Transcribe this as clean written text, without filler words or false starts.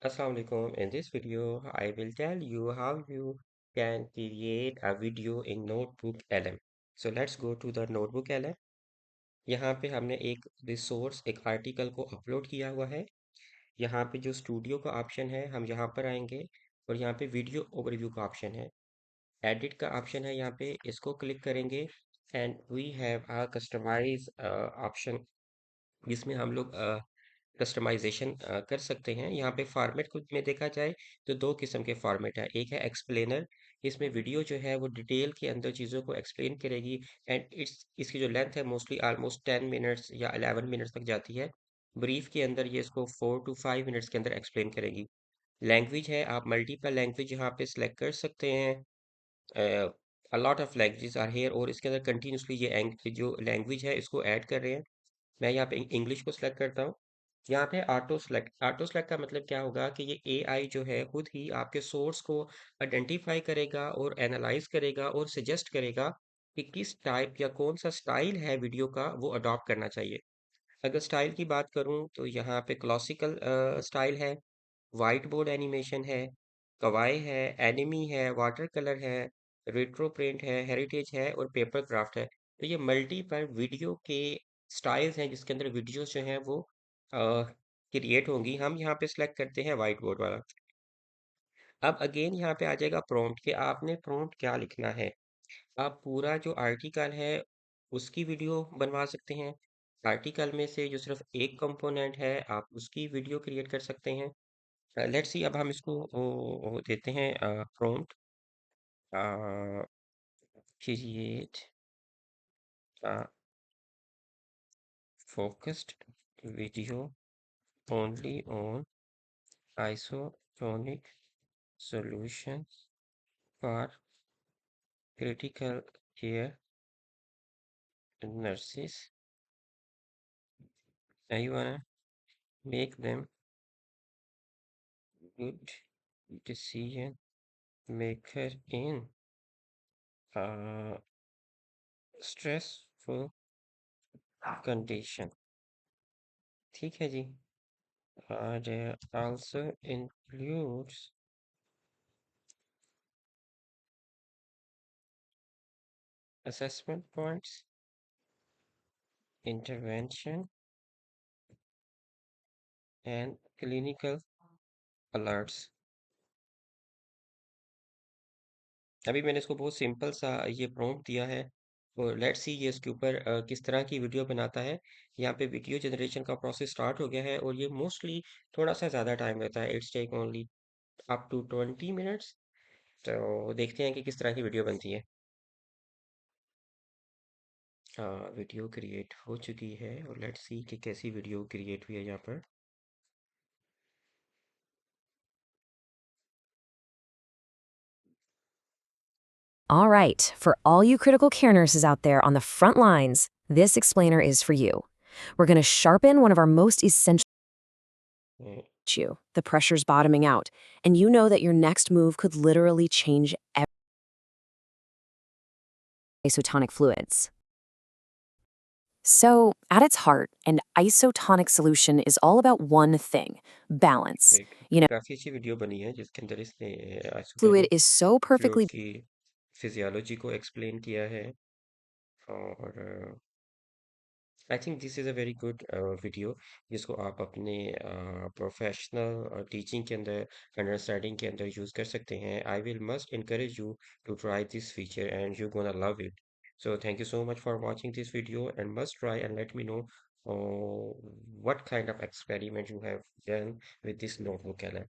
Assalamualaikum. In this video, I will tell you how you can create a video in Notebook LM. So let's go to the Notebook LM. यहाँ पे हमने एक resource, एक article को upload किया हुआ है। यहाँ पे जो स्टूडियो का ऑप्शन है, हम यहाँ पर आएंगे और यहाँ पे वीडियो ओवरव्यू का ऑप्शन है। एडिट का ऑप्शन है यहाँ पे, इसको क्लिक करेंगे and we have a customize option जिसमें हम लोग कस्टमाइजेशन कर सकते हैं। यहाँ पे फॉर्मेट को में देखा जाए तो दो किस्म के फॉर्मेट है। एक है एक्सप्लेनर, इसमें वीडियो जो है वो डिटेल के अंदर चीज़ों को एक्सप्लेन करेगी एंड इसकी जो लेंथ है मोस्टली ऑलमोस्ट 10 मिनट्स या 11 मिनट्स तक जाती है। ब्रीफ के अंदर ये इसको 4 to 5 मिनट्स के अंदर एक्सप्लेन करेगी। लैंग्वेज है, आप मल्टीपल लैंग्वेज यहाँ पे सिलेक्ट कर सकते हैं। A lot of languages are here और इसके अंदर कंटिन्यूसली ये जो लैंग्वेज है इसको ऐड कर रहे हैं। मैं यहाँ पे इंग्लिश को सिलेक्ट करता हूँ। यहाँ पे ऑटो सेलेक्ट का मतलब क्या होगा कि ये एआई जो है खुद ही आपके सोर्स को आइडेंटिफाई करेगा और एनालाइज करेगा और सजेस्ट करेगा कि किस टाइप या कौन सा स्टाइल है वीडियो का वो अडॉप्ट करना चाहिए। अगर स्टाइल की बात करूँ तो यहाँ पे क्लासिकल स्टाइल है, वाइट बोर्ड एनिमेशन है, कवाई है, एनिमी है, वाटर कलर है, रेट्रो प्रिंट है, हेरिटेज है और पेपर क्राफ्ट है। तो ये मल्टीपल वीडियो के स्टाइल्स हैं जिसके अंदर वीडियोस जो हैं वो क्रिएट होंगी। हम यहाँ पे सिलेक्ट करते हैं वाइट बोर्ड वाला। अब अगेन यहाँ पे आ जाएगा प्रॉम्प्ट कि आपने प्रॉम्प्ट क्या लिखना है। आप पूरा जो आर्टिकल है उसकी वीडियो बनवा सकते हैं। आर्टिकल में से जो सिर्फ एक कंपोनेंट है आप उसकी वीडियो क्रिएट कर सकते हैं। लेट्स सी अब हम इसको देते हैं prompt create focused video only on isotonic solution for critical care nurses. I wanna make them good decision maker in a stressful condition. ठीक है जी। और also includes assessment points, intervention and clinical alerts. अभी मैंने इसको बहुत simple सा ये prompt दिया है और लेट्स सी ये इसके ऊपर किस तरह की वीडियो बनाता है। यहाँ पे वीडियो जनरेशन का प्रोसेस स्टार्ट हो गया है और ये मोस्टली थोड़ा सा ज़्यादा टाइम लेता है। It's take only up to 20 minutes. तो देखते हैं कि किस तरह की वीडियो बनती है। हाँ, वीडियो क्रिएट हो चुकी है और लेट्स सी कि कैसी वीडियो क्रिएट हुई है यहाँ पर। All right, for all you critical care nurses out there on the front lines, this explainer is for you. We're going to sharpen one of our most essential hmm, you. The pressure's bottoming out, and you know that your next move could literally change isotonic fluids. So, at its heart, an isotonic solution is all about one thing: balance. एक You know, काफ़ी अच्छी video बनी है जिसके अंदर इसने fluid आइसोटेनिक is so fluid perfectly की physiology को एक्सप्लेन किया है और I think this is a very good video जिसको आप अपने प्रोफेशनल टीचिंग के अंदर अंडरस्टैंडिंग के अंदर यूज़ कर सकते हैं। I will must encourage you to try this feature and you're gonna love it. So thank you so much for watching this video and must try and let me know what kind of experiment you have done with this notebook, Ellen.